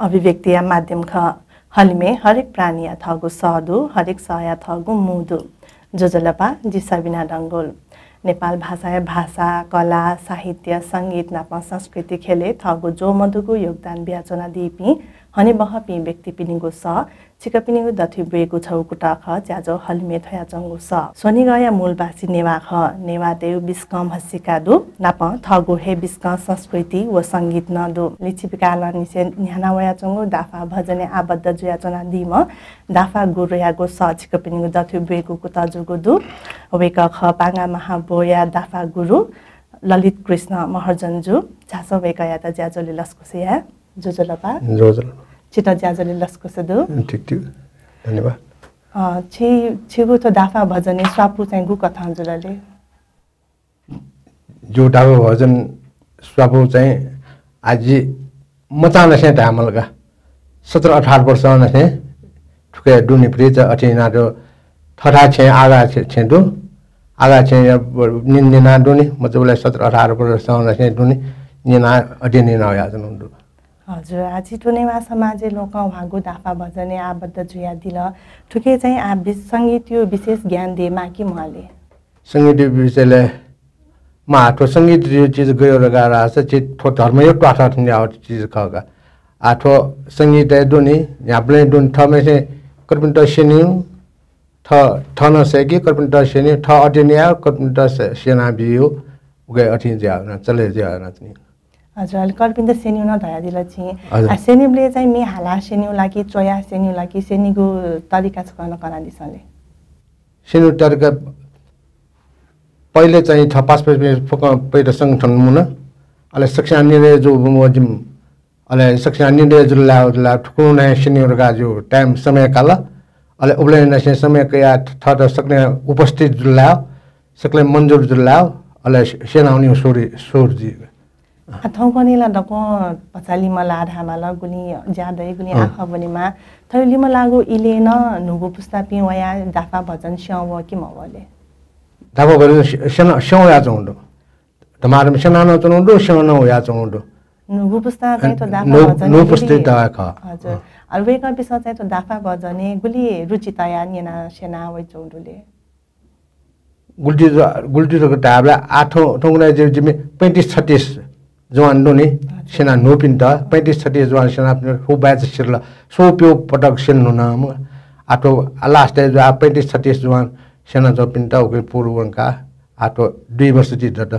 अभिव्यक्तिया माध्यम ख हलिमे हरेक प्राणी अथगु सहदु हरेक सय अथगु मुदु जोजलपा जिसबिना डंगोल नेपाल भाषा कला साहित्य संगीत नापा संस्कृति खेले थगु जो मधुगु योगदान ब्याचना दिपि हने बहपि व्यक्ति पिनिगु स चिकपिनिगु दथि बेगु छौकु टाख ज्याजो हलिमे थया चंगु स सोनिगया मूलवासी नेवा ख नेवा देउ बिस्कम हसिकादु नाप थगु हे बिस्कम संस्कृति व संगीत नदु लिचिपिकाला निसे न्यानावया चंगु दाफा भजने आबद्ध जुयाचना दिम दाफा गुरुयागु स चिकपिनिगु दथि बेगु कुताजुगु दु वेक ख पांगा महाबोया दाफा गुरु ललित कृष्ण महर्जनजु झासो वेकया त ज्याजोले लस्कुसिया जोजलपा चिता ज्याजोले लस्कुसदु ठीक धन्यवाद छिगु त दाफा भजने स्वापु चाहिँ गु कथा जुलले जो दाफा भजन स्वापु चाहिँ आज मचान से धामलगा 17-18 वर्ष नसे ठुके दुनी प्रिज अठिना दो थरा छे आगा छेदु आगा छे निना दुनी मतलब 17-18 वर्ष नसे दुनी निना अठिनी नया जनु हजुर आज टुनेवा समाजले लोक उहाँको दाफा भजने आबद्ध जुया दिल ठुके चाहिँ आ संगीत यो विशेष ज्ञान दे माकी मले संगीत विषयले मा तो संगीत यो चीज गयो लगा रहा छ छि थो धर्म यो टाटा थने आउट चीज खगा आठो संगीत दुनी याबले दुन थमे से करपिन्ट सेन्यु थन से कि करपिन्ट सेन्यु थ अटेनिया करपिन्ट सेना बियो उगे अठिन ज्या न चले ज्या न हजुर कल्पिन्द सेन्यु न धया दिल छि सेन्युले चाहिँ मे हाला सेन्यु लागि चोया सेन्यु लागि सेन्युको तरिका छ गर्न कना दिसले सेन्यु तरिका पहिले चाहिँ छ 5 फक पहिलो संगठन मुन अले शिक्षा निर्णय जो मजिम अले शिक्षा निर्णय जो ला ठुकुन न सेन्यु रगा जो टाइम समय काल अले उबले न समय कया थ सक्ने उपस्थित जुला सकले मंजूर जुला अले सेनाउनी सोर जी अथौ कनेला दको पचाली मला धामाला गुनी ज्यादै गुनी आँखा बनीमा थैलीमा लागो इलेन नुगु पुस्तापि वया दाफा भजन स्याउ कि मवले दाफा भजन स्याउ या चौंडो तमारम सेनानो चौंडो स्याउ या चौंडो नुगु पुस्ता चाहिँ त दाफा भजन नु पुस्ते दा ख हजुर अलवेका पिसा चाहिँ त दाफा भजने गुली रुचि तया निना सेना वइ चौंडोले गुल्टी को टाबला आठौं ठोंगना जिमे 35-36 जवान दोनी सेना नोपिन्त 35-36 जवान सेना हो ब्याच सिरला सो प्यो पटक सेन न आटो लास्ट जो 35-36 जवान सेना जो पिन्त ओके पूर्वका आटो 2 वर्ष दि दत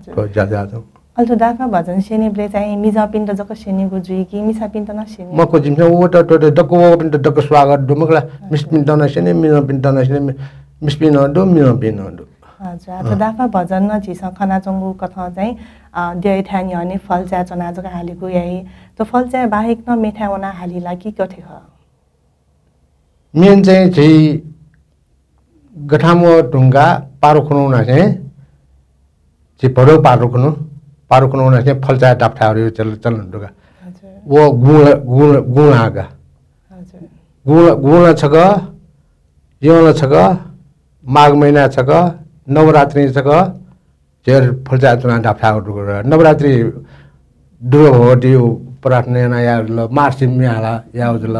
तो ज्यादा तो अल्थो दाफा भजन सेनेब्ले चाहिँ मिजा पिन्त जक सेनेको जुइ कि मिसा पिन्त न सेने मको जिमसे ओ त दको पिन्त दको स्वागत दुमकला मिस पिन्त न सेने मिजा पिन्त न सेने मिस पिन दो मिजा पिन दो हजुर अथवा दाफा भजन न झिस खना चंगु कथा चाहिँ देय ठानी हने फलचा चना जका हालेको यही त फलचा बाहेक न मेठावना हालिला कि कथे ख मेन चाहिँ झै गठामो ढुंगा पारुखनु न चाहिँ झै बडो पारुखनु न चाहिँ फलचा डाप्ठाहरु चलन ढुंगा वो गुण आगा हजुर गुण छग यौन छग माघ महिना छग नवरात्रि छग जेर फलचा चना डाप्ठाहरु नवरात्रि दुर्गा भगवती प्रार्थना या मार्च मियाला याउजल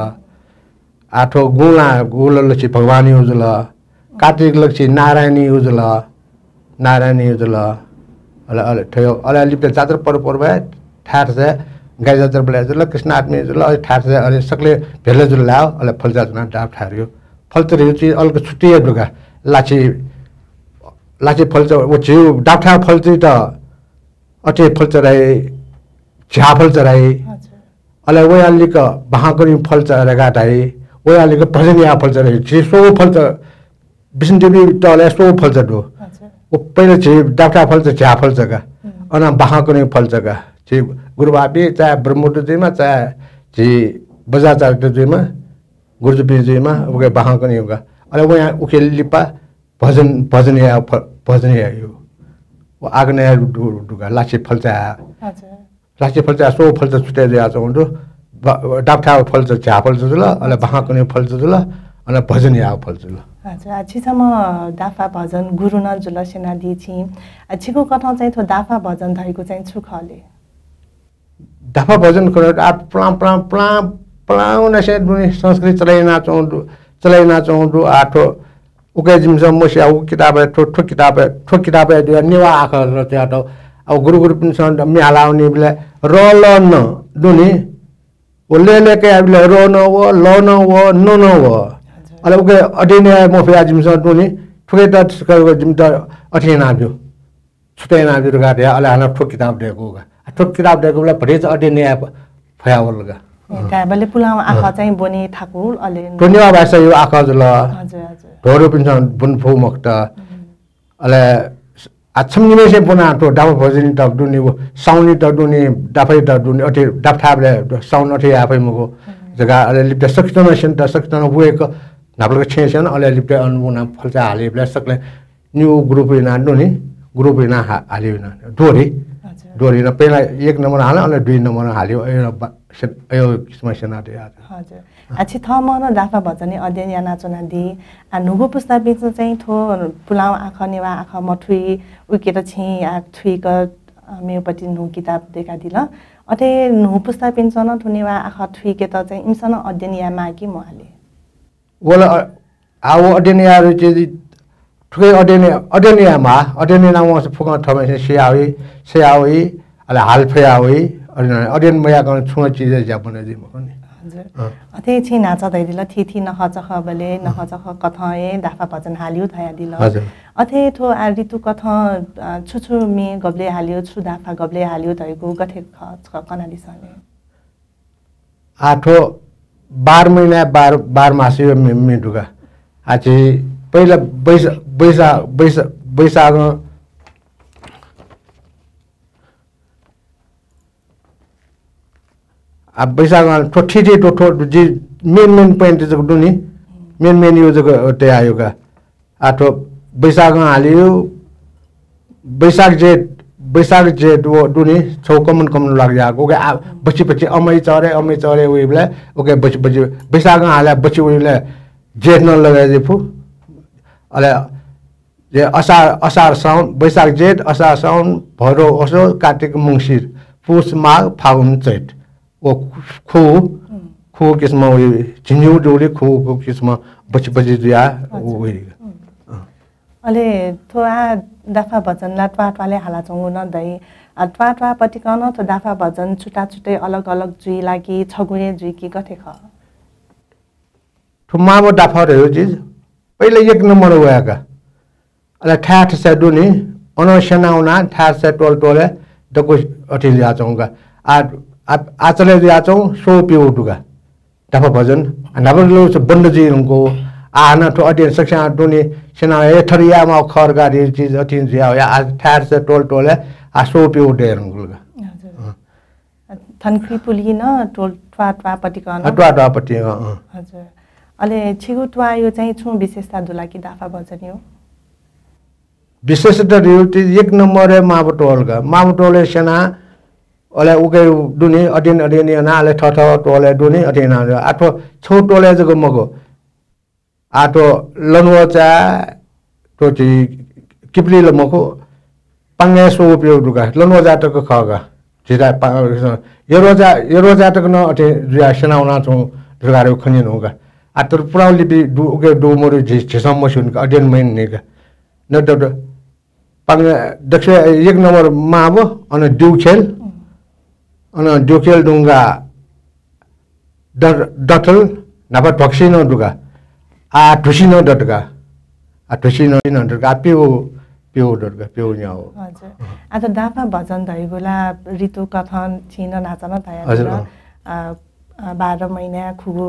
आठो गुला लक्ष्मी भगवानी उजल कार्तिक लक्ष्मी नारायणी उजल अले ठयो अले लिप्त जात्र पर भए ठार से गाई जात्र बले जुल कृष्ण आत्मी जुल अले ठार से अले सकले भेले जुल लाओ अले फलचा चना डाप ठारियो फल त रुचि अलको छुट्टी दुगा लाची फलचा वो जिउ डाप ठार फलची त अटे फल चराई झा फल चराई अले वयालिक बहाकरी फल चरागा ताई वयालिक भजनिया फल चराई जे सो फल त विष्णु देवी त अले सो फल चदो ओ पहिले जे डाक्टा फल त झा फल जगा अन बहाकरी फल जगा जे गुरुबाबी चाहे ब्रह्मोट जेमा चाहे जे बजाचार जेमा गुरुजबी जेमा ओके बहाकरी होगा अले वया उके लिपा भजनिया यो वो आग्नेय दुगा लाची फलचा लाची फलचा सो फलचा छुटे दिया छ उन्दो डाक्टा फलचा झा फलचा जुल अले बहाकनी फलचा जुल अनि भजन या फल्छु ल हजुर छिसम्म दाफा भजन गुरु न जुल सेना दिछि छिको कथा चाहिँ थो दाफा भजन धरेको चाहिँ छुखले दाफा भजन कर आप प्लाउन से दुनी संस्कृत चलाइना चौंडु आठो उके जिमस मसिया उ किताब ठो किताब है निवा आखर रत्या तो अब गुरु पिनसन मिहालाउनी बेला रोल न दुनी ओले के आबिले रो न वो लो न वो नो न वो अले उके अडिने मफिया जिमस दुनी ठुके त जिम त अठिना बियो छुटेना बियो गाडे अले हाना ठो किताब देको ठो किताब देको बेला भरेज अडिने फयावलगा काबले पुलाव आखा चाहिँ बने ठाकुर अले टोनिवा भाषा यो आखा जल हजुर हजुर ढोरो पिनसन बुनफो मक्ता अले आछमनिमे से बना तो दाफा भजन त दुनी वो साउनी त दुनी दाफै त दुनी अठे दाफाबले साउन अठे आफै मको जगा अले लिप्त सक्तन सेन्ट सक्तन बुएक नापलको छेसन अले लिप्त अनुभवना फल्चा हाले ब्ला सकले न्यू ग्रुप इना दुनी ग्रुप इना हालिना डोरी न पहिला 1 नम्बर हाल अले 2 नम्बर हाल्यो यो किस्म सेनाटे हजुर अछि थम न दाफा भजनी अध्ययन या नाचना दि नुगु पुस्ता बिच चाहिँ थो पुलाव आँखा नेवा आँखा मठुई उकेट छि आ थुइक मेपटि नु किताब देखा दिल अथे नु पुस्ता पिन्छ न थुनेवा आँखा थुइके त चाहिँ इमसन अध्ययन या माकी मले वला आउ अध्ययन या चाहिँ ठुकै अध्ययन या मा अध्ययन नाम फुका थमे सेयावी अले हाल फेयावी अध्ययन मया गर्न छुवा चीज जापन जे मकने हजुर अथे छि नाचा दैदिल थिथि नखचख बले नखचख कथाए दाफा भजन हालियो थया दिल अथे थो आ ऋतु कथा छुछु मे गब्ले हालियो छु दाफा गब्ले हालियो थएको गथे कना दिसले आठो 12 महिना 12 मास यो मे दुगा आछि पहिला बैशाख अब बैशाख ठोठी टोठो जी मेन पोइन्ट जको दुनी मेन यो जको ते आयो का आठो बैशाख हालियो बैशाख जेठ वो दुनी छौ कमन लाग जाको के बच्ची अमै चरे वे बेला ओके बच्ची बैशाख हाले बच्ची वेले जेठ न लगाए जे फु अले जे असार साउन बैशाख जेठ असार साउन भदौ असो कार्तिक मंसिर पुष माघ फागुन चैत वो खु किस्म झिन्जु डोले खु किस्म बच्ची दिया वे अले थोआ दाफा भजन ला ट्वाले हाला चंगु न दई ट्वा पटिकन त दाफा भजन छुट्टै अलग जुई लागि छगुरे जुई की गथे ख ठुमाबो दाफा रह्यो चीज पहिले 1 नम्बर होयाका अले ठाठ से दुनी अनसेनाउना ठाठ से टोले दको अठि जा चंगा आचले जा चौ सो पिउ दुगा दाफा भजन नबलो बन्द जी उनको आना तो अध्ययन शिक्षा दुनी सेना एथरिया मा खर गाडी चीज अठिन जिया या ठाठ से टोले आ सो पिउ देर उनगा थनक्री पुली न टोल ट्वा पटिकन ट्वा पटि हजुर अले छिगु ट्वा यो चाहिँ छु विशेषता दुला की दाफा भजन यो विशेषता रियो 1 नम्बर माबटोलगा माबटोले सेना अले उके दुनी अध्ययन ना अले ठ टोले दुनी अध्ययन आठो छौ टोले जको मगो आठो लनवचा टोची किपली लमको पंगे सो उपयोग दुगा लनवचा तक खगा जिरा यो रोजा तक न अथे रिएक्शन आउना छु दुगारो खनिन होगा आतर पुराउली बि उके दो मोर जेसम मसिन अध्ययन मैन नेगा न त पंगे दक्ष 1 नम्बर माबो अनि ड्युखेल अनि ड्युखेल दुंगा डटल नापा टक्सिनो दुगा आ ठुसिनो डटगा आ ठुसिनो न डटगा पिउ डटगा पिउ न्याउ हजुर आ त दाफा भजन धइगोला ऋतु कथन छिन नाचन तयार 12 महिना खुगु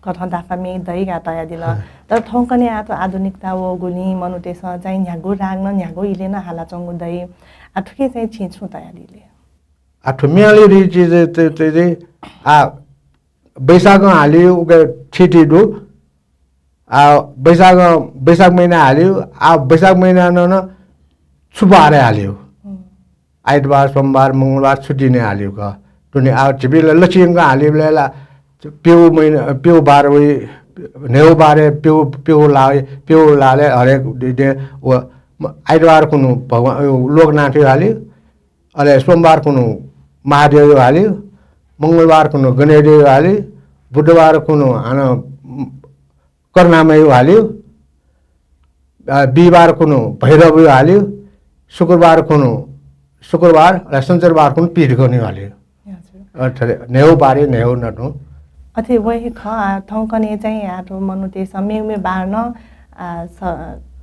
कथा दाफा मे दइगा तया दिल तर ठौकने आ त आधुनिकता वो गुली मनुतेस चाहिँ न्यागो राग्न न्यागो इलेन हाला चंगु दइ आ ठुके चाहिँ छिछु तया दिले आ ठुमियाले रि चीज ते आ बैशाख हालियो उके छिटी दु आ बैशाख महिना हालियो आ बैशाख महिना न छुबारे हालियो आइतबार सोमबार मंगलबार छुट्टी ने हालियो का तुने आ छिबिल लचिंगा हालिबलेला पिउ महिना पिउ 12 वे नेउ बारे प्यू लाले हरेक दे आइतबार कुनु भगवान लोकनाथ हाल्यो अले सोमबार कुनु महादेव हाल्यो मंगलबार कुनु गणेशदेव हाल्यो बुधबार कुनु कर्णामय हाल्यो बिहिबार कुनु भैरव हाल्यो शुक्रबार र शनिबार कुनु पीठ गर्नु हाल्यो नेउ बारे नेउ नटु अथे वही ख थौकने चाहिँ आठो मनुतेस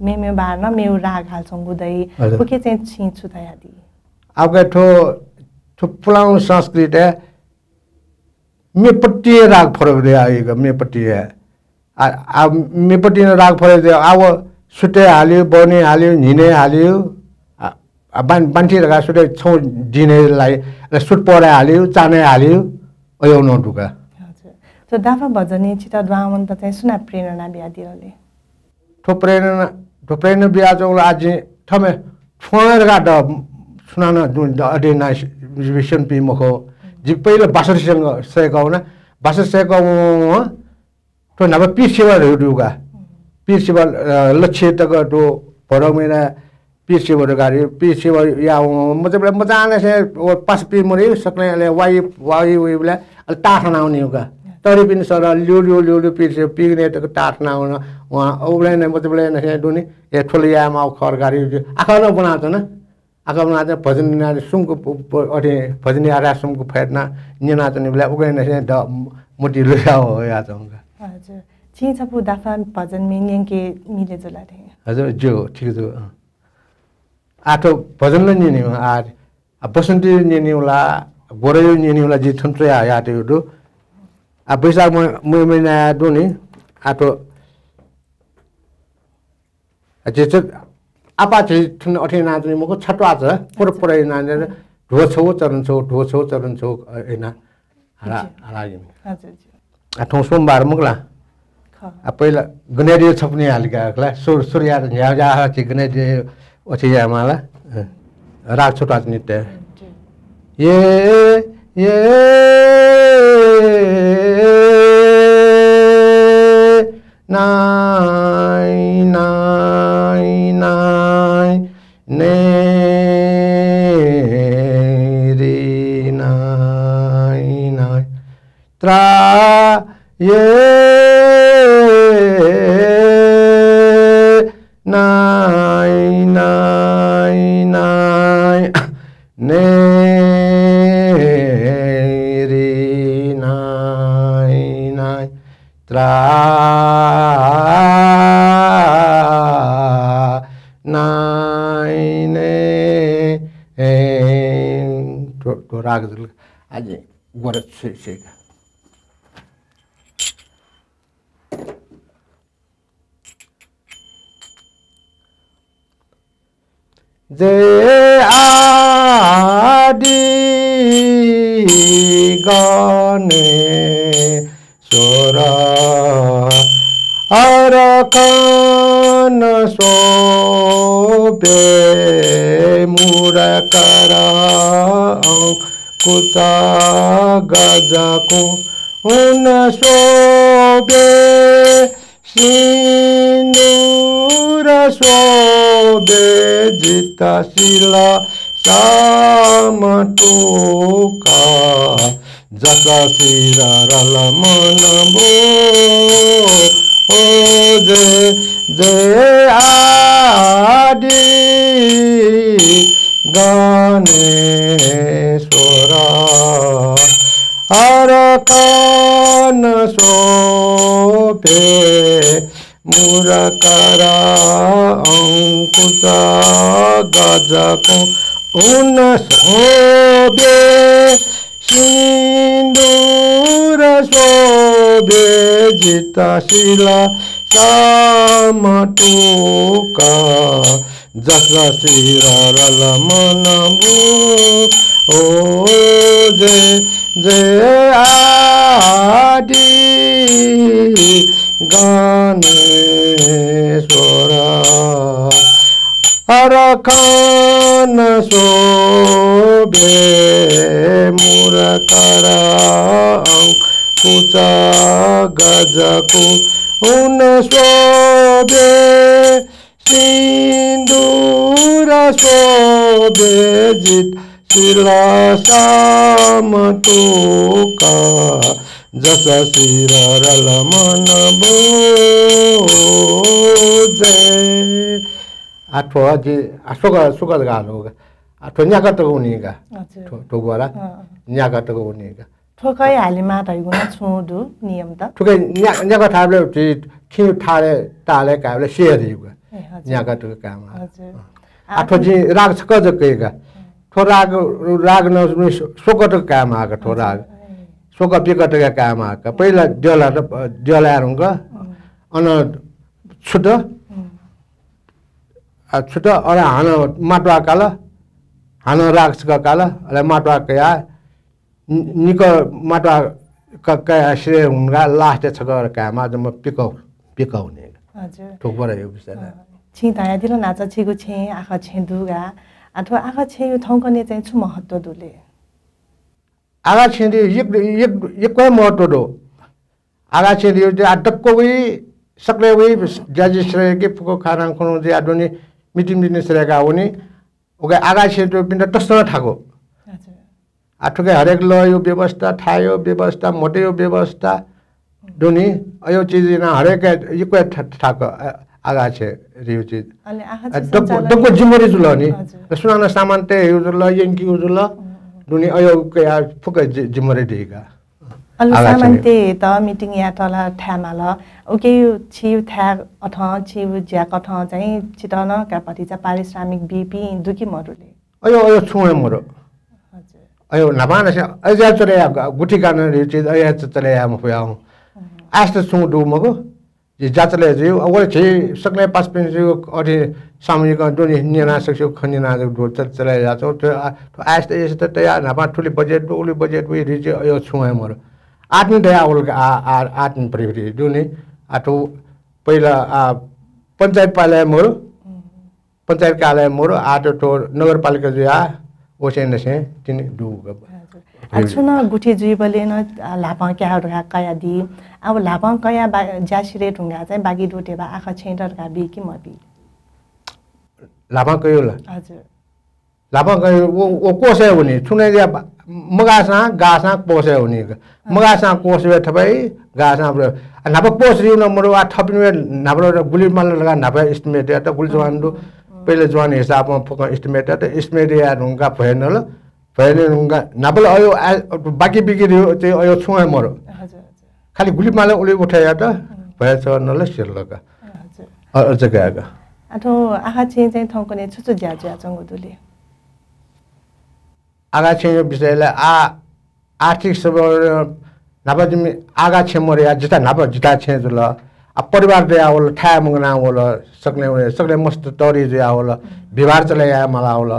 मेउ बार्न मेउ राग हाल्छौँ गुदै ओके चाहिँ छिन्छु त यादी अब ठो पुलाउ संस्कृत है मेपट्टी राग फरक दे आएगा मेपट्टी है मेपट्टी राग फरक दे अब सुटे हाल्यो बने हाल्यो हिँडे हाल्यो बान्ठी रगा सुटे छौ दिनेलाई सुट पढाइ हाल्यो चाने हाल्यो अयो नटुका तो दाफा भजनी चिता द्वामन त चाहिँ सुना प्रेरणा बिहा दिरले ठो प्रेरणा बिहा चाहिँ आज थमे फोन गाड सुनाना अडे नाइस विषन पि मखो जि पहिले बासरसँग सेकाउ न बासर सेकाउ तो नब पीसेवा रुगा पीसेवा लक्ष्य तक तो भरमेरा पीसेवा गाडी पीसेवा या मतलब मजाले से पास पी मरे सक्ने वाइ वेला टाठना आउने होगा तरी पनि सर ल्यो पीसे पिग्ने तक टाठना आउन वहाँ औले ने मतलब ने दुनी ए ठोलिया मा खर गाडी आखा न बनाउँछ न आखा बनाउँछ भजन नाले सुमको अटे भजन आरा सुमको फेट्ना निना त निबला उगै ने द मोटी लुया हो या चंगा हजुर छि छपु दाफा भजन मिनियन के मिले जला थे हजुर जो ठीक जो आठो भजन ल निनी आ बसन्ती निनी होला गोरयो निनी होला जि थन्त्रे आया त्यो दु आ बैशाख महिना दुनी आठो जे चाहिँ आपा चाहिँ थुन अठे नाच्ने मको छटवा छ पुरै नाच्ने ढोछौ चरण छौ हैन हालागिम हजुर आठौं सोमबार मुगला पहिला गणेशदेव छप्ने हालिका सूर्य झ्याझा चाहिँ गणेशदेव ओछि यामाला राग छोटा नृत्य ये नाइ ने रे नाइ त्रा ये नाइ ने रे नाइ त्रा नाइ ने तो राग आज गोरख से जे आदि गणे सोरा अरकन सोबे मुरकरा कुता गजको उन सोबे सिन्दूर सोबे जिता शिला सामटोका जसा शिरा रल मनबो ओ जे आदि गणेश्वर अरकन सोपे मुरकरा अंकुश गजको उन सोबे सिन्दूर सोबे जिता शिला सामटोका जसा शिरा रल मनबो ओ जे आदि गणेश्वर अरकन सोबे मुरकरा अंकुश गजको हुन शोभे सिन्दुर शोभे जित शिरसाम टोका जस शिर रल मन बोझे आठो जी सुगत गाल होगा आठो न्याका तो उनीगा ठोगवाला न्याका तो उनीगा ठोकै हालिमा तैगुना छुदु नियम त ठोकै न्याका थाले खिउ थाले ताले काले सेरिगा न्याका तो काम आठो जी राग छक जकेगा ठो राग न सोकट काम आका ठो राग सोक पिकट का काम आका पहिला देला रुंगा अन छुट छुट अरे हान माटवा काल हान राग छक काल अले माटवा कया निक माटवा कया श्रे हुनगा लास्ट छक काम आज म पिकाउने हजुर ठोकबर यो विषय छि ताया दिलो नाच छिगु छे आखा छे दुगा अथवा आखा छे यो थौकने चाहिँ छु महत्व दुले आगा छेदी एक महत्व दो आगा छेदी अटक्को वी सकले वी जाजी श्रेय के फुको खाना खुनु जे आदोनी मीटिंग दिन श्रेयगा होनी ओके आगा छेदी पिंड टस्न ठाको आठुके हरेक ल यो व्यवस्था ठायो व्यवस्था मोटेयो व्यवस्था दोनी अयो चीज ना हरेक इक्वे ठाको आगा छे रियो चीज अनि आखा दक्को जिम्मेवारी जुल नि सुनाना सामान ते युजुल यंकी युजुल दुनी अयो के फुक जिम्मेवारी दिएगा अलु सामान्ते त मिटिङ या तला ठ्यामाल ओके छिउ ठ्या अथ छिउ ज्याक अथ चाहिँ चितन कापति चाहिँ पारिश्रमिक बीपी दुकी मरुले अयो छुए मरो हजुर अयो नबाना से अजा चले गुठी गान रे चीज अया चले या म फयाउ आस्ते छु दु मगो जे जाचले जे अवल छे सकले पास पेन जे अरे सामूहिक दोनी निना सक्यो खनिना दो चले जा तो आस्ते यस्तो तया नबा ठुली बजेट उली बजेट वे रिजे अयो छुए मरो आत्म दया उल आत्म परिवृत्ति दुनी आठो पहिला पंचायत पाले मोरो पंचायत कार्यालय मोरो आटो तो नगरपालिका जो आ ओसे नसे तिन दु अछुन गुठी जुइबले न लापा क्याहरुगा कया दि अब लापा कया जासिरे ढुंगा चाहिँ बागी डोटेबा आखा छेडरका बि कि मबि लापा कयो ल हजुर लापा कयो ओ कोसे हुने छुने दिया मगासा गासा पोसे हुने मगासा कोसे थबै गासा नाप पोस रिउ न मरो आ थपिने नाब्रो गुली माल लगा नाप एस्टिमेट त गुल जवान दु पहिले जवान हिसाबमा फक एस्टिमेट त एस्टिमेट या ढुंगा भएन ल भएन ढुंगा नापल अयो बाकी बिकी रिउ चाहिँ अयो छुए मरो हजुर खाली गुली माल उले उठाया त भएछ नल सिर लगा हजुर जग्गागा अथो आखा छे चाहिँ थौकने छुछु ज्याज्या चंगुदुले आगा छे विषयले आर्थिक सब नापजिम आगा छे मरे जिता नाप जिता छे जुल आ परिवार दे आवल ठाया मंगना आवल सकले मस्त तोरी जे आवल व्यवहार चले आ मला आवल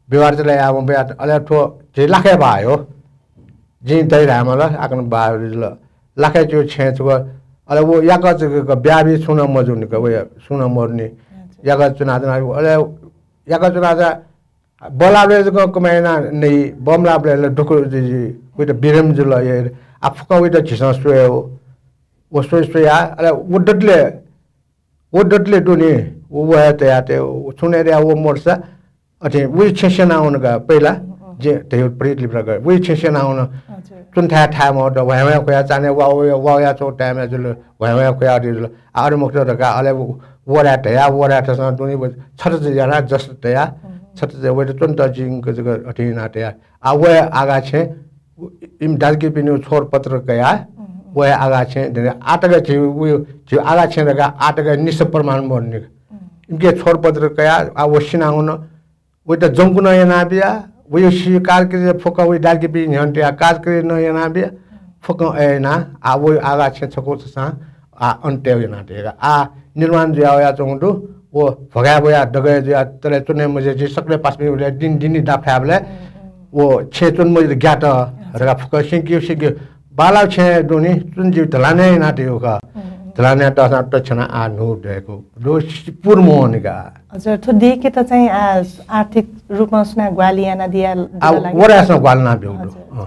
व्यवहार चले आ म बया अले ठो जे लाखे भायो जी दइ रामल आकन बाजुल लाखे जो छे छ अले वो याका ज ब्याबी सुन मजुन क वे सुन मर्ने याका चुना अले याका चुना बोलाबले को कमेना नै बमलाबले ढुकु जी वे त बिरम जुल ये afka वे त छिसा सोयो वो सोया अले वडटले दुनी वो त याते सुने रे वो मोर्सा अथे वे छेसन आउनगा पहिला जे त्यो प्रिट लिब्रा ग वे छेसन आउन चुन था था म त वया कोया चाने वा चो टाइम जुल वया कोया जुल आरो मुक्त रका अले वरा त दुनी छट जना जस्ट तया छट जे वे चुन त जिङ क जग अथिना तया आ वे आगा छे इम डालकी पिनु छोर पत्र गया वो आगा छे आटगा छि वो जो आगा छे रगा आटगा निस प्रमाण मर्ने इनके छोर पत्र गया आ वसिना हुन वो त जंगु न yana बिया वो सी कार के फोका वो डालकी पिन हन्टे कार के न yana बिया फोका एना आ वो आगा छे छको छसा आ अन्टे yana तेगा आ निर्माण ज्याया चंगु वो भगा भया दगे ज्या तले चुने मजे जे सकले पास में दिन दिनी दाफाबले वो छे चुन मजे ज्ञात रगा फोका सिंक्यो बाला छे दोनी चुन जी तलाने नाटे होगा तलाने त त छना आ नो देको दो पूर्मोनिका हजुर थो देखे त चाहिँ आर्थिक रूपमा सुना ग्वालियाना दिया वरासना ग्वालना बिउदो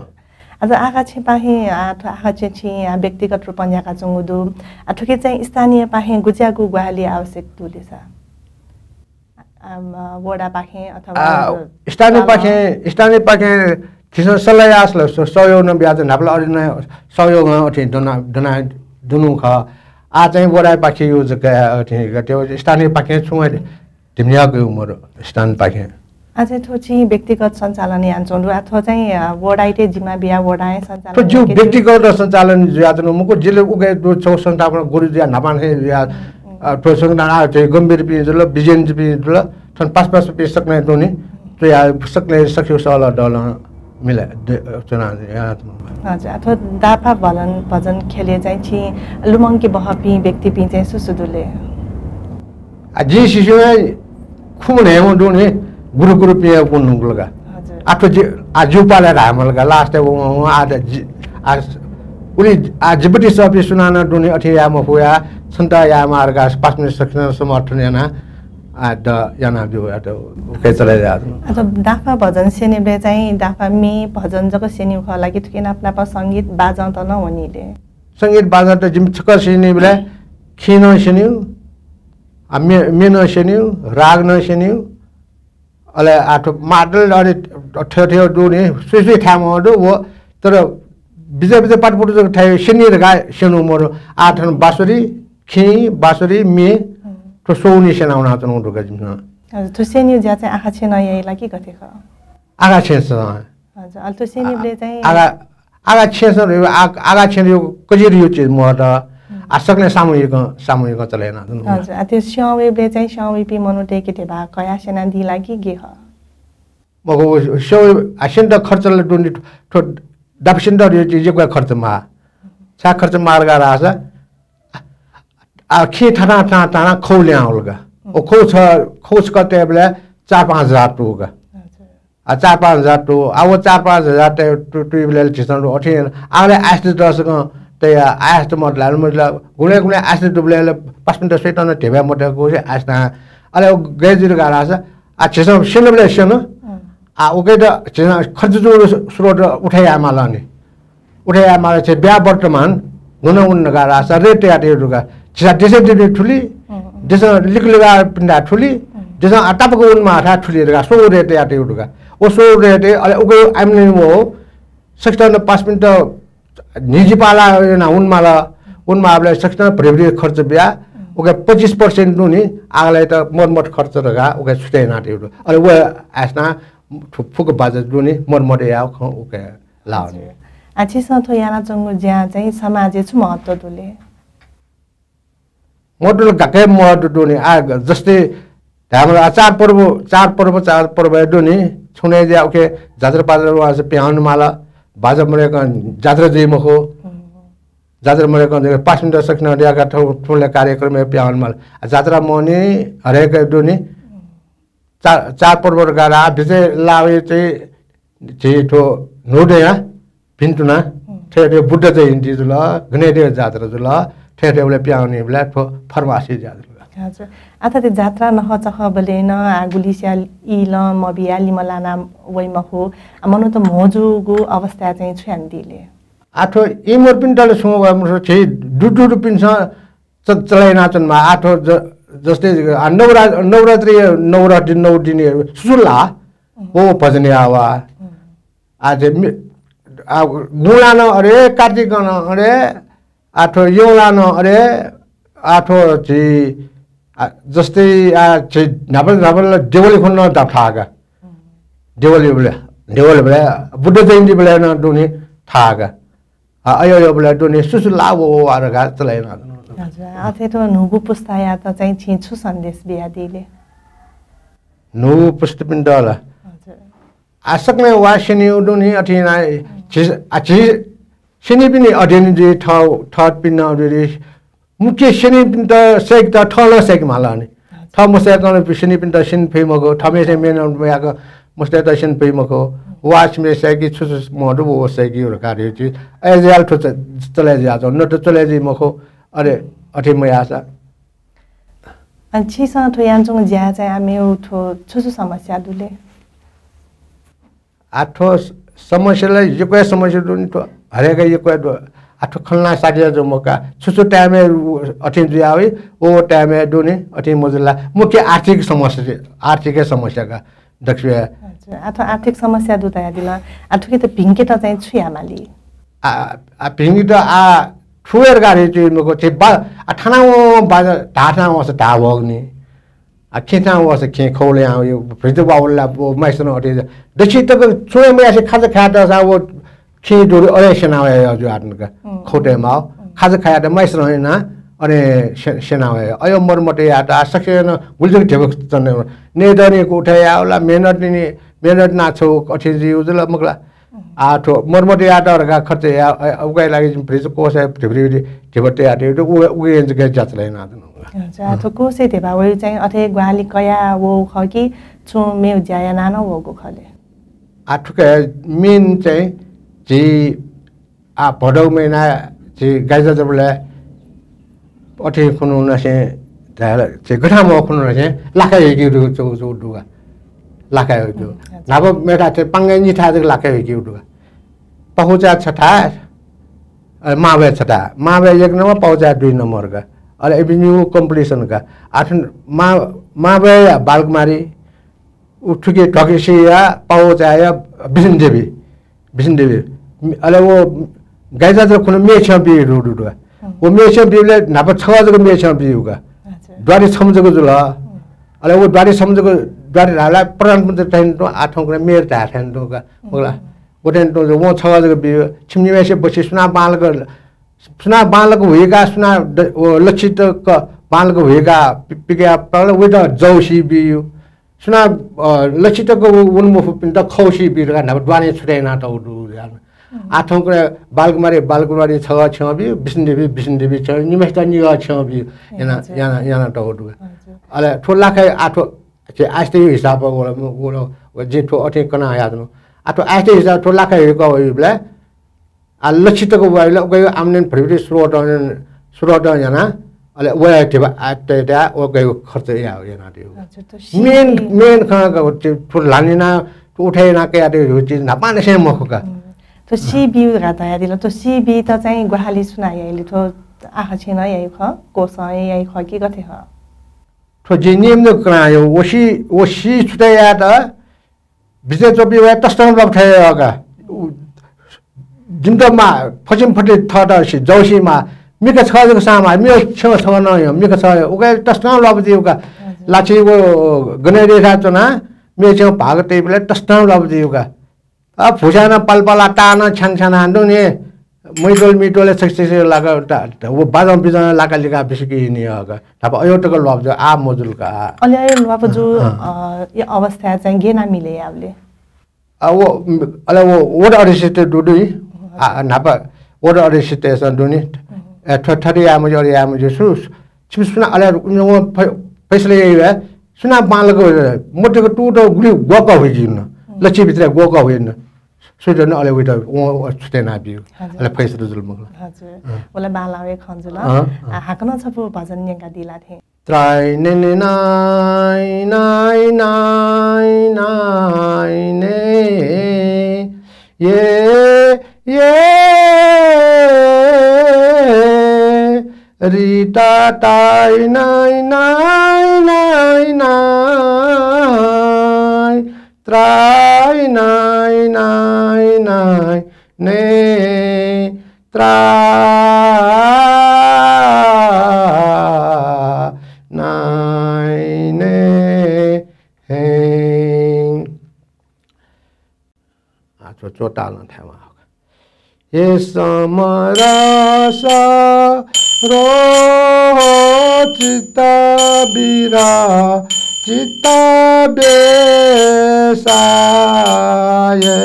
आज आगा छे पाहे आगा छे व्यक्तिगत रूपमा याका चंगुदु ठुके चाहिँ स्थानीय पाहे गुज्यागु ग्वाली आवश्यक तुलेसा वडा पाखे अथवा स्थानीय पाखे किसान सल्लाह आसले सहयोग न ब्याज नापला अरिन सहयोग अथि दना दुनु ख आ चाहिँ वडा पाखे यो जका अथि त्यो स्थानीय पाखे छु तिम्याको उमर स्थानीय पाखे आज थोची व्यक्तिगत सञ्चालन यान्छौँ अथवा चाहिँ वडाइटे जिम्मा बिया वडाए सञ्चालन तो जो व्यक्तिगत सञ्चालन यातन मुको जिल्ले उगे दो छौ संस्थापन गुरु या नापान या तो संस्थान चाहिँ गम्भीर पि जुल बिजेन पि जुल थन 5 पि सक्ने दोनी तो या सक्ने सक्यो सल डल मिला चना हजुर अथवा दाफा भजन खेले चाहिँ छि लुमङ्की बहपि व्यक्ति पि चाहिँ सुसुदुले जी शिशुमा खुने म दोनी गुरु पिया पुन्नु लगा आठो आजु पाले रामलगा लास्ट आ उली आजबटी सपि सुनाना दोनी अथि या म फोया सन्ता या मार्गा 5 मिनेट सक्ने समर्थन याना द याना जो अतो के चले जा अथवा दाफा भजन सेनेबे चाहिँ दाफा मे भजन जको सेनि ख लागि थकिन अपना संगीत बाजा त न होनीले संगीत बाजा त जिम छकर सेनि बेला खिन सेनि मेन सेनि राग न सेनि अले आठो माडल अरे ठ्यो दोनी सुसु ठाम दो वो तर बिजे पाटपुट जो ठाय सेनि गा सेनु मोर आठन बासुरी खि बासुरी मे तो सोनी सेनाउना त नु गजिम हजुर तो सेनि ज्या चाहिँ आखा छे नयाइ लागि गथे ख आगा छे छ हजुर अल तो सेनिले चाहिँ आगा छे छ आगा छे यो कजिर यो चीज म त आसक्ने सामूहिक चलेन हजुर त्यो स्यावेले चाहिँ स्यावेपी मनुटे केटे भा कया सेना दि लागि गे ह मगो स्यावे आसेन्ट खर्चले दोनी ठो दापसेन्ट यो चीज को खर्च मा छा खर्च मार्गा रासा आ खे ठाना खौले आउलगा ओ खोज कते बेला 4-5 हजार टुगा आ 4-5 हजार टु आव 4-5 हजार टु बेला छिसन अठे आले आस्ते दसक तया आस्ते मडला गुले आस्ते दुबले 5 मिनेट सेटन ढेबा मडको आस्ता अले गेजिर गारासा आ छिसन सेनबले सेन आ ओके द खर्च जो स्रोत उठाया मालाने उठाया माला छ ब्या वर्तमान गुण गारासा रेट याटे रुगा छिसा देशे ठुली देश लिकलगा पिंडा ठुली देश अटापको उनमा आठा ठुली रुगा सो रेट याटे रुगा ओ सो रेट अले ओके आइमने वो 65 मिनेट निजी पाला ना उनमा आपले 65 प्रेभरी खर्च बिया ओके 25% नुनी आगले त मरमत खर्च रगा ओके छुटे नाटे अले वो आस्ना फुक बाजे दुनी मरमत या ओके लाउने आछि सथो याना जंगु ज्या चाहिँ समाज छु महत्व दुले मोडल गके मोड दुनी आ जस्तै हाम्रो चार पर्व दुनी छुने ज्या ओके जात्रा पाजर वास प्याउन माला बाजा मरेको जात्रा जै मखो जात्रा मरेको 5 मिनेट सक्न दियाका ठुले कार्यक्रम प्याउन माला जात्रा मनी हरेक दुनी चार पर्व गारा बिजे लावे चाहिँ जेठो नोडेया पिन्टुना ठेटे बुद्ध जयन्ती जुल गणेश जात्रा जुल ठेटेले प्याउने बेला फर्मासी जात्रा हजुर अथा त्यो जात्रा नहचख बलेन आगुलिस्या इल मबिया लिमलाना वइमखो मनु त मोजुगु अवस्था चाहिँ छ्यान्दिले आठो इमोर पिन्टले सुमो भएमो छै दुडु पिन्छ चलाइ नाचनमा आठो जस्तै नवरात्रि 9 दिन सुला ओ भजने आवा आज गुलान अरे कार्तिक अरे आठो योलान अरे आठो चाहिँ जस्तै नापल देवली खुन्न थाहा देवली बेला बुद्ध जयन्ती बेला न दुनी थाहा अयो बेला दुनी सुसु लाभो आरगा चलाइन हजुर अथे त नुगु पुस्ताया त चाहिँ छिछु सन्देश बिया दिले नुगु पुस्तपिण्डला हजुर आसक्ने वासिनी दुनी अथिना सिनी पनि अध्ययन जे थर्ड पिन अरे मुख्य सिनी पिन त सेक त ठल सेक मालाने थ मसे कन सिनी पिन त सिन फेमको थमे से मेन याको मस्ते त सिन फेमको वाच में सेकी छु मोडु वो सेकी र कार्य छि एजाल ठो चले जाजो न त चले जि मखो अरे अठे म आशा अनि छि थो यान्जोङ ज्या चाहिँ हामी उठो छु समस्या दुले आठो समस्यालाई यो कोही समस्या दुनी तो हरेक यो कोही आठो खलना साडिया जो मौका छुछु टाइम अठिन जुआवे ओ टाइम दुनी अठिन मजुला मुख्य आर्थिक समस्या का दक्षिण आठो आर्थिक समस्या दुता दिला आठो के त भिंके त चाहिँ छुयामाली आ भिंगे त आ ठुएर गाडी चाहिँ मको चाहिँ ठाना बाजा ढाठा वस ढा भग्ने आ खेता वस खे खौले आयो फ्रिज बाउला माइसन अटे दक्षिण तक छुए में ऐसे खाजा खाता सा वो खे डोर अरे सेनावे जो आदनका खोटे माउ खाजा खाया त माइसन हैन अनि सेनावे अयो मरमटे आटा सकेन गुल्जक ढेबक चन्ने नेदने को उठाया होला मेहनत ना छौ अठे जी उजला मगला आठो मरमटे आटाहरुका खर्च उगाइ लागि फ्रिज कोसे ढेब्री ढेबटे आटे तो उगे जगे जातले ना अच्छा तो कोसे देबा वे चाहिँ अथे ग्वाली कया वो खकी छु मेउ ज्याया नानो वको खले आठो के मेन चाहिँ जी आ भडौ महिना जी गाइजा जबले अठे खुनु नसे चाहिँ गठा म खुनु नसे लाखा हेकी जो दुगा लाखा हेकी नाब मेटा चाहिँ पांगे नि था लाखा हेकी दुगा पहुंचा छठा मावे छठा मावे 1 नंबर पहुंचा 2 नंबर का और एवेन्यू कंप्लीशन का आठ मावे बालकुमारी उठके ठकेसिया पहुंचा या बिसिन देवी अले वो गाइजा जो खुनु मे छबी रुडुडुगा वो मेछम बिले नाप छवा जको मेछम बिउगा द्वारी समझको जुल अले वो द्वारी समझको द्वारी हाला प्रधानमन्त्री टाइम तो आठौं ग्राम मेर ता थान तो का मगला गोटेन तो वो छवा जको बिउ छिमनी मेसे बसी सुना बालको होइगा सुना लक्षित क बालको होइगा पिके पल वे त जौसी बिउ सुना लक्षित को उन्मुख पिन त खौसी बिउ का नाप द्वारी छुटेना त उडु आठौं को बालकुमारी छवा छबी बिसिन देवी छ निमेस्ता निगा छबी याना टोडु अले ठोला खाइ आठो के आस्ते हिसाब वो जे ठो अठे कना यादनु आठो आस्ते हिसाब ठोला खाइ को बिला आ लक्षित को वाइला गयो आमनेन फ्रिबे सुरोट याना अले वे थिबा आतेटा ओ गयो खर्च याना दियो मेन खना को ठो लानिना उठाइना के आते हो चीज नापाने से मखका तो सीबी गाता दिला तो सीबी त चाहिँ ग्वाली सुनाइले तो आखा छैन यही ख कोसय यही ख के गथे ह तो जे नियम न करायो ओसी छुटाया त बिजे चोपी वा तस्तं लप्थायगा जिन्दमा फचिम फटे थटा सी जौसीमा मिका छजको सामा मियो छ छ न यो मिका छ ओके तस्तं लप्दिउगा लाछि वो गनेरे राचना मियो छ भागते बेला तस्तं लप्दिउगा अब फुजाना पलपला टाना छानछाना दुने मिटोले सक्सेस लागा वो बाजम बिजना लागा लिगा बिसकी नि हगा अब अयोटको लब्ज आ मजुल का अलि अयो लब जो यो अवस्था चाहिँ गेना मिले यावले वो अले वो ओड अरिसित दुदुई नापा ओड अरिसित दुनी ठठरी आम जो सुना अले फैसले सुना बालको मोटेको टुटो गुडी गोका होइजिन लच्छी भित्र गोका होइन सुजन अले उइटा ओ छुटेना बिउ अले फैसले जुल मगला हजुर ओला बालावे खन्जुल हाकन छपु भजन नेका दिला थे त्राइ ने ने नाइ नाइ नाइ नाइ ने ये रीता ताइ नाइ नाइ नाइ नाइ त्राइ नाइ नाइ नाइ ने त्रा नाइ ने हें आचो चोटा न थामा ये समरस रो चिता बिरा चिता बेसा ये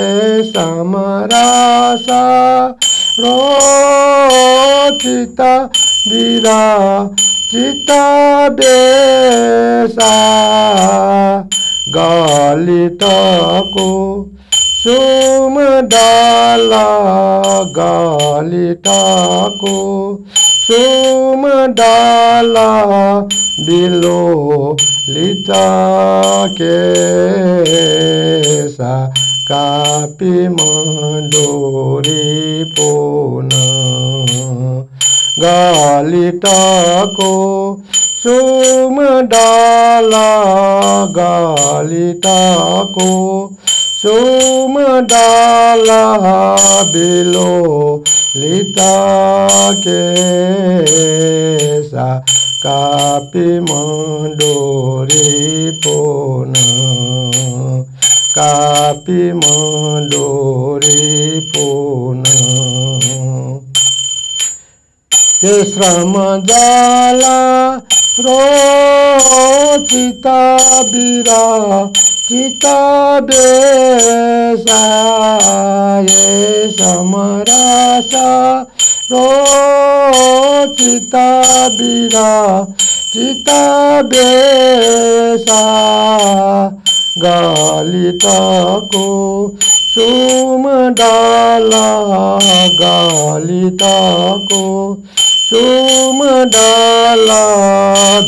समरस रो चिता बिरा चिता बेसा गलितको सुमडाला गलितको सुमडाला बिलो लिता केसा कापी मंडोरी पोना गालिटाको सुम डाला गालिटाको सुम डाला बिलो लिता के सा कापी मंडोरी पोना कापी मंडोरी पोना श्रम जाला रो चिता बीरा चिता बेसा ये समरासा रो चिता बीरा चिता बेसा गालिटाको सुम डाला गालिटाको सुम डाला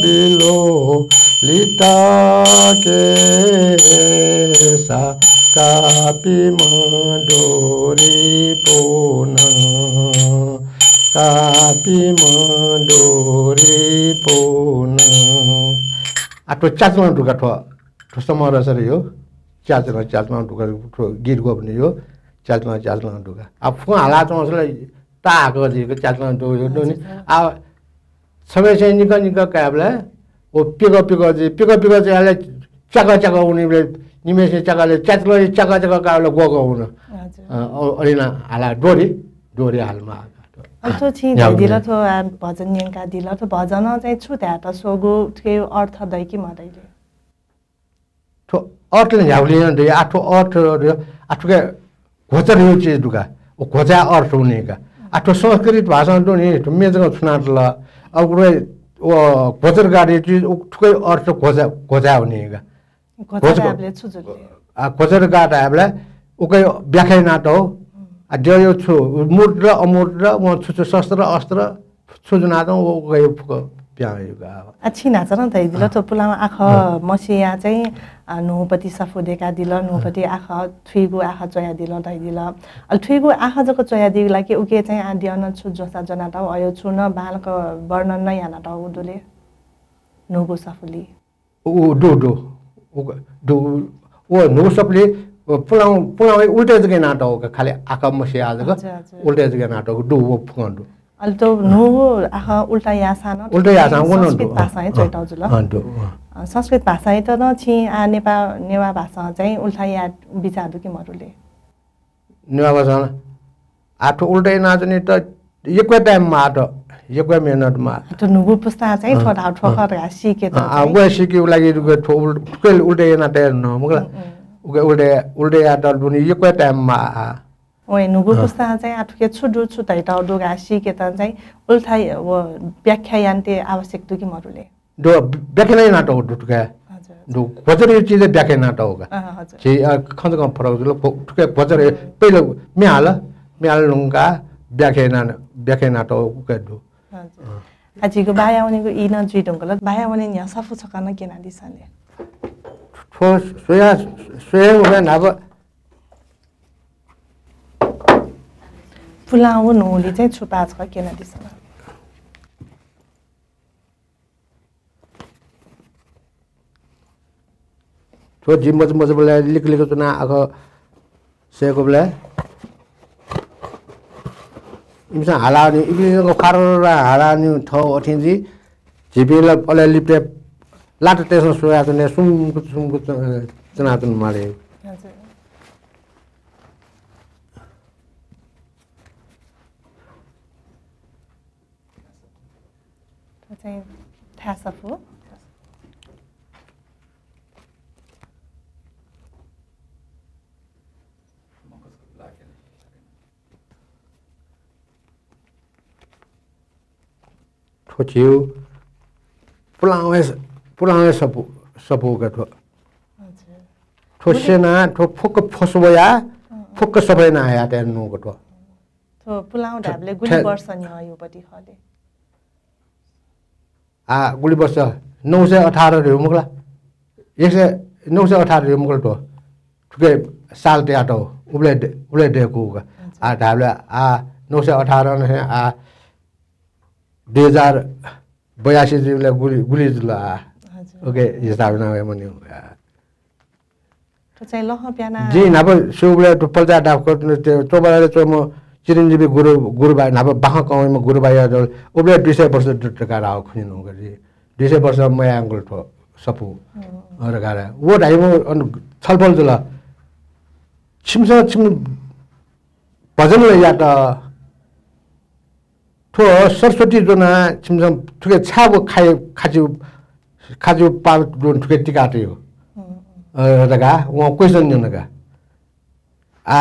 बिलो लिता के सा कापी मंडोरी पोना कापी मंडोरी पोना आटो चाचमा ढुका ठो समारोह सर यो चाचमा ढुका गीत गयो भने यो चाचमा ढुका अब फुवा हाला त उसलाई ताको दिएको चाचमा ढुका नि अब सबै चाहिँ निक काबला ओ पिको चाहिँ यसलाई चाका उनीले निमेषे चाकाले चाका काबला गएको हुन अलिना हाला डोरी हालमा अथो छि दिला थो भजन नियनका दिला थो भजन चाहिँ छु त्या त सोगो के अर्थ दै कि मदैले थो अर्थले झ्याउलिन दे आठो अर्थ आठो के घोचर यो चीज दुका ओ घोचा अर्थ हुनेका आठो संस्कृत भाषा तो नि मेजको छुनाटला अब ओ घोचर गाडी चीज ठुकै अर्थ घोचा हुनेका घोचाले छुजुले घोचर गाड हामीले उकै व्याख्या नाटो आ जो छु मूर्त र अमूर्त र म छु शस्त्र अस्त्र छुजुना त ओ गयो फुक प्यायोगा अच्छी नाच न तै दिल तो पुलामा आख मसिया चाहिँ नुपति सफुदेका दिल नुपति आख थुइगु आख चया दिल तै दिल अल थुइगु आख जको चया दिल लागि उके चाहिँ आदियन छु जोसा जना त अयो छु न बालको वर्णन नै याना त उदुले नुगु सफुली ओ डो ओ नु सफुली पुलाउ उल्टे जगे नाटक खाली आख मसिया जको उल्टे जगे नाटक डो फुंडो अल तो नु आख उल्टा यासा न उल्टा यासा संस्कृत भाषा है चैताउ जुल संस्कृत भाषा त न छि आ नेवा भाषा चाहिँ उल्टा या बिचादु कि मरुले नेवा भाषा आठो उल्टै नाच्ने त एकै टाइममा आठ एकै मिनेटमा त नुगु पुस्ता चाहिँ थोडा ठोकर सिके त आ वे सिके लागि ठुकै उल्टै नाटे न मुगला उल्टै या त दुनी एकै टाइममा ओए नुगु पुस्ता चाहिँ आठुके छुडु छुतै त दुगा सिके त चाहिँ उल्टा वो व्याख्या यान्ते आवश्यक दुकी मरुले दो व्याख्या नै नाटक ठुकै दो घोचर यो चीज व्याख्या नाटक होगा हजुर जे खन्छ फरक जुल ठुकै घोचर पहिलो म्याल लुंगा व्याख्या नाटक के दो हजुर आजिको बाया उनीको इ न जुइडंगल बाया उनी न्या सफु छकन केना दिसले ठो सोया उबे नाब पुलाउ नोली चाहिँ छुपा छ केना दिसले तो जिमज बोले लिख तो ना आग से को बोले इमसा हालानी इबे खाररा हालानी थौ अथिंजी जिबेला पले लिपे लाट टेसन सोया त ने सुम चनातन मारे हजुर चाहिँ थासफु ठोचियो पुलावे सपु का ठो हजुर ठोसेना ठो फुक फसबया फुक सबै ना आया त नु को ठो तो पुलाउ ढाबले गुली वर्ष नि यो पटी खले आ गुली वर्ष 918 रे मुगला 918 रे मुगल ठो ठुके साल ते आटो उबले देखो आ ढाबले आ 918 ने आ 2082 जिले गुली जुला ओके हिसाब ना है मन्यो तो चाहिँ लह प्याना जी नाब सुबले तो पल्जा डाब को तो बारे तो म चिरंजीवी गुरुबाई नाब बाह कौय म गुरुबाई जो उबले 200% टका राव खुइन हो गरी 200% म एंगल तो सपु और गारा वो ढाई म छलफल जुला छिम भजन ले या त थो सरस्वती जोना छिम थुके छाबो खाजु पाल जोन थुके टिकाटियो रगा वो क्वेश्चन नगा आ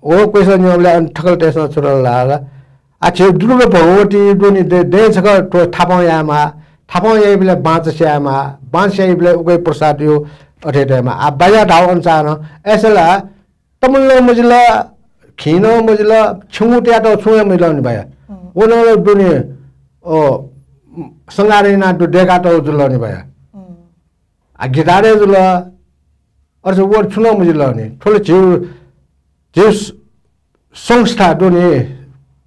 वो क्वेश्चन योले ठकल टेसन छुरला आ छे दुलो भगवती दोनी दे छक तो थापा या बिले बाँच स्या बिले उगै प्रसाद यो अठेटेमा आ बाया ढाउ अनुसार एसला तमल मजला खिनो मजला छुमुट्या त छुए मिलाउनी भया ओनो दोनी ओ संगारेना दु डेगा त जुलनी भया आ गिटारे जुल अर्स वो छुनो मजलानी थोले जिउ संस्था दोनी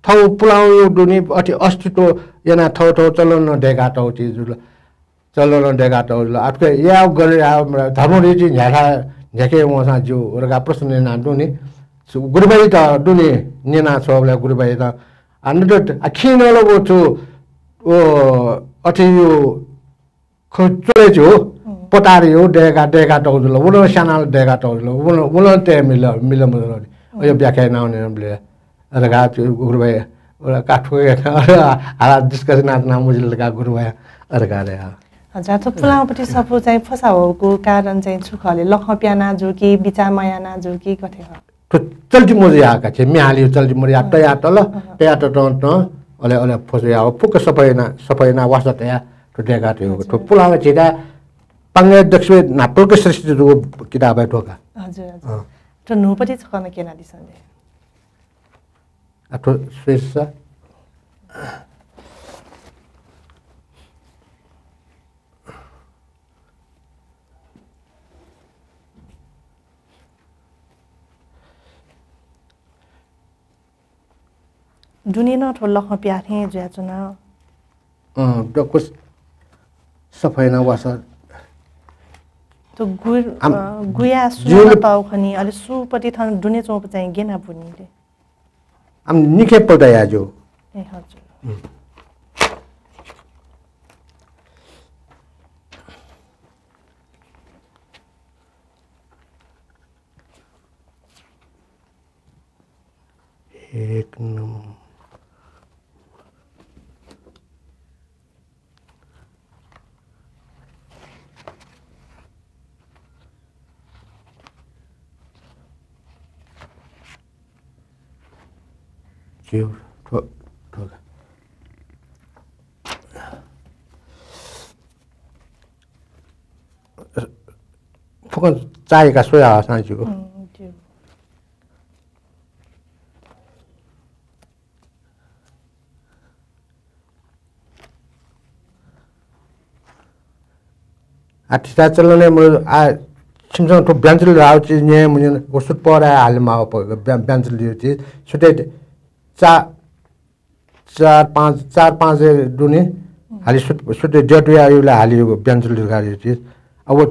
थौ पुलाउ दोनी अति अस्तित्व याना थौ चलन डेगा त जुल चलन डेगा त जुल आपके या गरे धर्मरीति झ्याला झ्याके वसा जो रगा प्रश्न ना दोनी गुरुबाई त दोनी नेना छबले गुरुबाई त अन्डर अखिनलो वो छु ओ अति यो खोचले जो पटारियो डेगा त जुल उनो साना डेगा त जुल उनो ते मिल मजल यो व्याख्या नाउने बले रगा गुरुबाई ओला काठो आला डिस्कसन ना मुजिल का गुरुबाई रगा रे हजुर त पुलाउपट्टि सपो चाहिँ फसाउको कारण चाहिँ छुखले लख प्याना जो कि बिचा मयाना जो कि कथे हो तो चल्टी मोजे आका छे मिहाली चल्टी मोरे आटया तल तया त अले फसया फुक सपैना वासतया तो डेगा त्यो तो पुलाउ छिदा पंगे दक्षवे नापल के सृष्टि जो किताब है टोका हजुर तो नुपट्टि छकन केना दिसले अतो स्पेस दुनिया थो लख प्याथे ज्याचना तो कुछ सफैना वासा तो गुया सुना पाउ खनी अले सुपट्टि थन दुने चौप चाहिँ गेना पुनीले हम निखे पदया जो ए हजुर एक number chiều thôi phúc trai cả suy à sang chịu आठटा चलने मुझे आ चिमसन तो बैंचल राव चीज ने मुझे वो सुट पड़ा है हाल माव पर बैंचल दियो चीज सुटे चार पांच दुनी हाली सुटे जटुया युला हाली बैंचल दिगारी चीज अब वो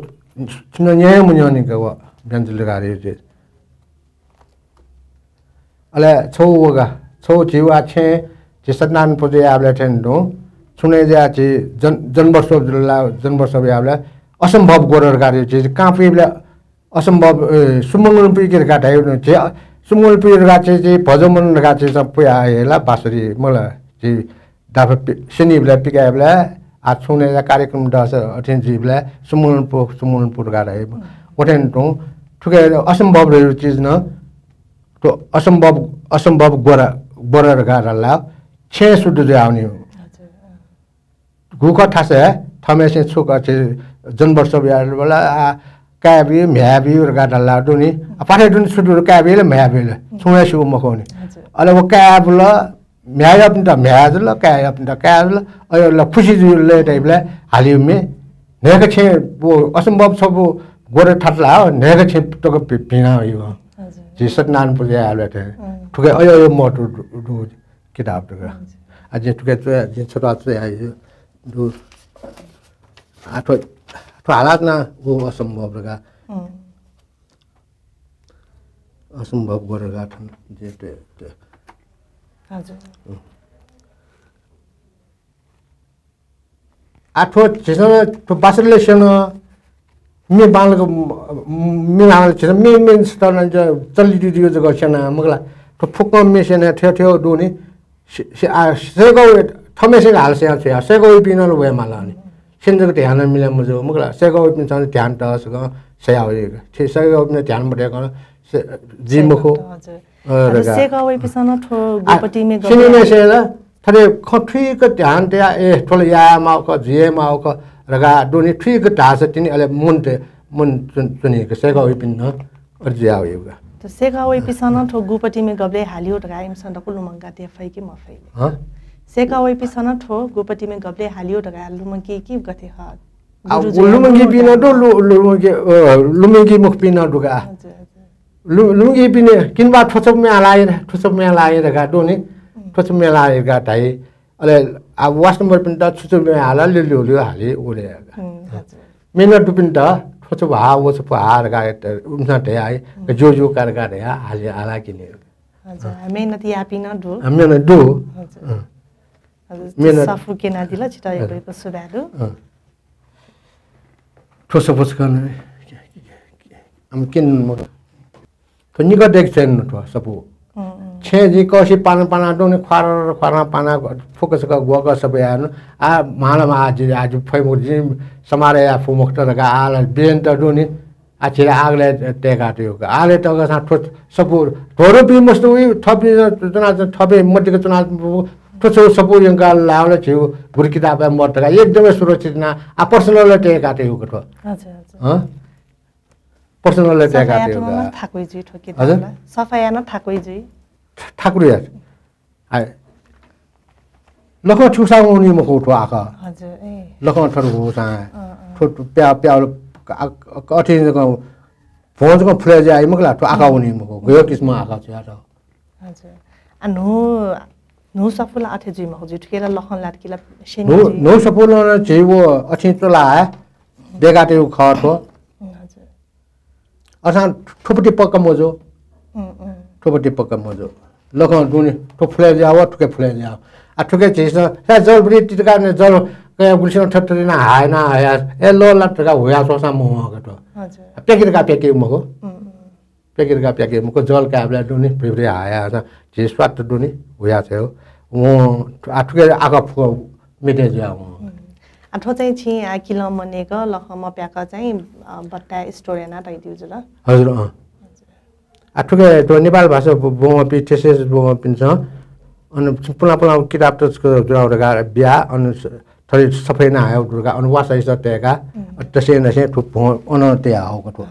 चिनो ने मुझे नहीं का वो बैंचल दिगारी चीज अले छो जीवा छे जिसनान पुजे आवले ठेंडो सुने जा ची जन्मोत्सव आवले असंभव गोरर कार्य चीज काफी असंभव सुमंगल पीकर काटायो छे सुमंगल पीकर काचे चे भजमन काचे सब पुया हेला बासरी मला ची दाफ शनि बला पिका बला आ सुने जा कार्यक्रम दस अटेन जी बला सुमंगलपुर गाडायो ओटेन तो ठुके असंभव रह्यो चीज न तो असंभव गोरर गाडला छे सुदु जाउने गुका थासे थमेसे छुका चे जनवर्ष बिहार वाला काबी म्याबी गाडला दुनी पाठे दुनी सुदु काबीले म्याबीले छुए छु मखोनी अले वो काबला म्यायप त म्याजला कायप त काजला अयला खुशी जुले टाइपले हालिमे नेक छे वो असंभव सब गोरे थाटला नेक छे तो पिना यो जी सत्यनारायण पूजा आले थे ठुके अयो मोटो दु किताब टका आज ठुके जे छोटा से आई दु आठो तो हालात ना वो असंभव रगा असंभव गरेका छन् जे हजुर आठो जेसन तो बासले सन मी बालको मी हाल छ मी स्टर्न ज चल्ली दियो जको छना मगला तो फुक्क मेसन थ्यो थ्यो दोनी सेगो थमेसे हाल से छ सेगो पिनल वे मालानी सिन्जको ध्यान मिले मुजो मगला सेगो पिन छ ध्यान त सको से आयो छ सेगो पिन ध्यान बटे गर्न जिमको हजुर सेगो वे पिसन थो गोपटी में गयो सिने सेला थरे खठी को ध्यान ते ए थोल या माउ को जे माउ को रगा दोनी ठीक दास तिनी अले मुन चुनी के सेगा पिन न अर्जिया होगा तो सेगा वे पिसन थो गोपटी में गबले हालियो ढगा इमसन त कुलु मंगा ते फै के म फै ह सेगा वे पिसन थो गोपटी में गबले हालियो ढगा लुमंगी की गथे ह लुमंगी पिन दो लुमंगी मुख पिन ढगा लुमंगी पिन किनबा ठोचप में आलाय ढगा दोनी ठोचप में आलाय ढगा ताई अले आ वास नम्बर पिन त ठोचप में आला लियो हाले ओले मेन दुपिन त ठोचप हा वो छ हा ढगा उनसा ते आइ जो कर रे हाले आला किने हजुर मेहनत या पिन दो मेन दो हजुर सफु के ना दिला छिटाएको सुबादो ठोसप गर्न हम किन तो निको देख्छन् तो सपु छे जी कोसी पाना दोने खारा पाना फोकस का गोगा सब यार आ माला आज फैमु जी समारे या फुमुक्त रगा आला बेन त दोने आ छिरा आगले टेका त्यो आले त सा सपु थोरो पि मस्तो थपि जना थपे मटिको चुनाव ठोसो सपु यंगा लावले छु गुरु किताब मटका एकदमै सुरक्षित ना आ पर्सनल टेका त्यो कठो हजुर हजुर ह पर्सनल टेका त्यो थाकुइ जी ठोके तला सफाया न थाकुइ जी ठाकुर यार आइ लखन छुसा उनी मको ठो आका हजुर ए लखन ठरु होसा ठो प्या अठि जको फोन जको फुले जाय मकला ठो आका उनी मको गयो किस्म आका छ यार हजुर आ नो सफुला अठे जी मको जी ठकेला लखन लाटकिला शेनी नो सफुला जेवो अठि तला देगाटे खठो हजुर असा ठोपटी पक्क मजो ठोपटी पक्क मजो लखन दुनी ठो फुले जाव ठुके फुले जाव आ ठुके जेस या जल बडी टिका ने जल कया गुलसिन ठट्टरी ना हाय ना यार ए लो लटका होया सोसा मोह गटो हजुर पेकिर मको पेकिर मको जल काबला दुनी फेब्रे हाया जे स्वाट दुनी होया थियो वो आ ठुके आका फु मिटे जाव अथवा चाहिँ छि आ किलो मनेको लखम प्याक चाहिँ बट्टा स्टोरेना तै दिउ जुल हजुर आठुके तो नेपाल भाषा बोमा पिटेसेस बोमा पिन्छ अनि पुला किताब त जुराउडा बिया अनि थरी सफै ना आयो दुर्गा अनि वासा सतेका तसे नसे ठुप अन ते आउ कतो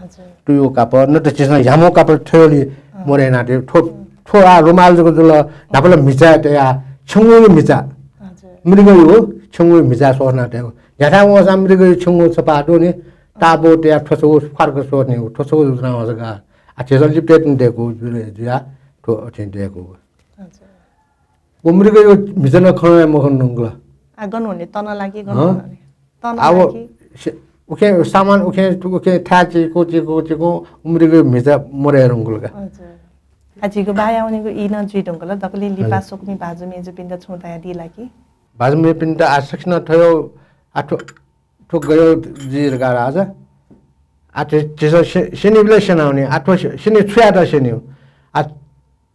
तुयो काप न त चिस यामो काप थयोली मोरे ना ते थो आ रुमाल जको जुल नापले मिचा ते आ छंगु मिचा हजुर मृग यो छंगु मिचा सोना ते याथा वो सामृग छंगु सपा दोनी ताबो ते ठसो फर्क सोर्ने ठसो जुना वसगा आ चेसन लिप्टेट देको जुले जिया तो अठिन देको हजुर उम्रिको यो मिजन खने मखन नंगला आ गन हुने तना लागि गन तना अब लागि ओके सामान ओके थाची कोची उम्रिको मिजा मरे रंगलका हजुर आजिको बाया उनीको इना जुइडंगला दकले लिपा सोक्मी बाजु मेजु पिन्द छुता दि लागि बाजु मे पिन्द आसक्न थयो आठो ठो गयो जिर गा राजा आठो जेसो शनिबले शनाउने आठो शनि छुयाटा शनि आ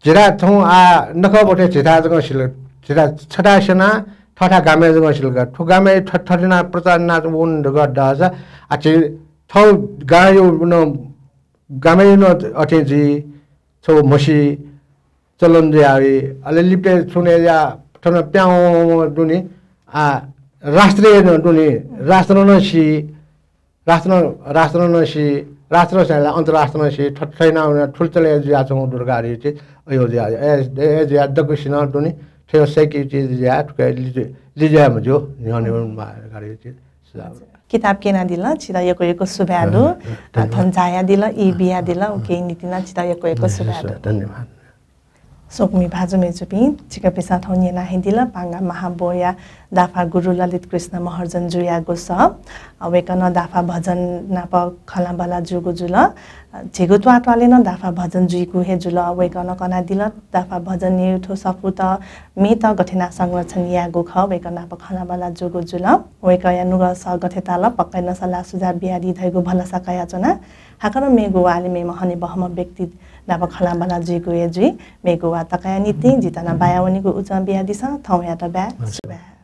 जिरा थौ आ नखबटे जिरा जग सिल जिरा छटा शना ठठा गामे जग सिल गा ठो गामे ठठना प्रचार ना उन ग दाजा आ छि थौ गायो न गामे न अठे जी छो मसी चलन जे आवी अले लिपे सुने या ठन प्याउ दुनी आ राष्ट्रिय न दुनी राष्ट्र नसी राष्ट्र सेला अन्तर्राष्ट्र नसी ठठैना ठुलचले जिया छौ दुर्गारी छि अयो जिया ए जिया दगसिन दुनी थियो सेकी चीज जिया ठुके लिजे मजो न्याने मा गाडी छि किताब केना दिला चिरा एको सुब्यादु थन जाया दिला ई बिया दिला ओके नीतिना चिरा एको सुब्यादु धन्यवाद सोकमी भाजु मेजुपी चिका पिसा थौनी ना हिदिला पांगा महाबोया दाफा गुरु ललित कृष्ण महर्जन जुया गोस अवेकन दाफा भजन नाप खला बला जुगु जुल झिगु त्वाटले न दाफा भजन जुइकु हे जुल अवेकन कना दिल दाफा भजन निउठो सपुत मेत गठिना संरक्षण यागु ख अवेकन नाप खला बला जुगु जुल अवेकया नुग स गठेताल पक्कै नसला सुझा बियादी धैगु भला सकाया जना हाकन मेगु वाले मे महने बहम व्यक्ति नाप खला बला जुइकु हे जुइ मेगु वा तकाया नीति जितना बायावनीको उचा बियादी स थौ या त ब्या